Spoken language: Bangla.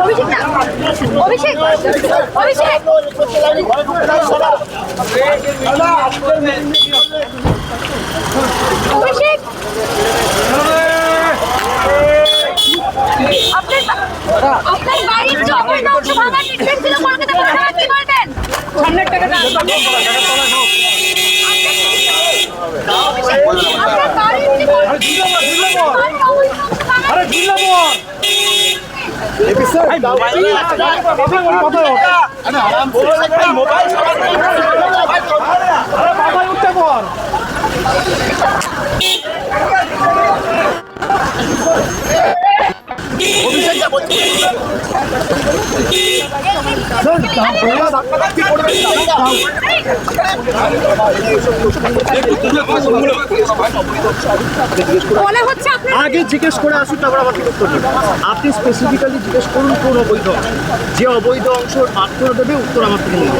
অভিষেক অভিষেক অভিষেক আপনার বাড়ির যে অবৈধ অংশ ভাঙার নির্দেশ ছিল কলকাতা পুরসভা, কি বলবেন? সামনের টাকাটা আপনার বাড়ির যে বলে হচ্ছে আগে জিজ্ঞেস করে আসুন, তারপর আমাকে উত্তর দেবেন। আপনি স্পেসিফিক্যালি জিজ্ঞেস করুন কোন অবৈধ অংশ, যে অবৈধ অংশ মাত্র দেবে উত্তর আমার থেকে নেবে।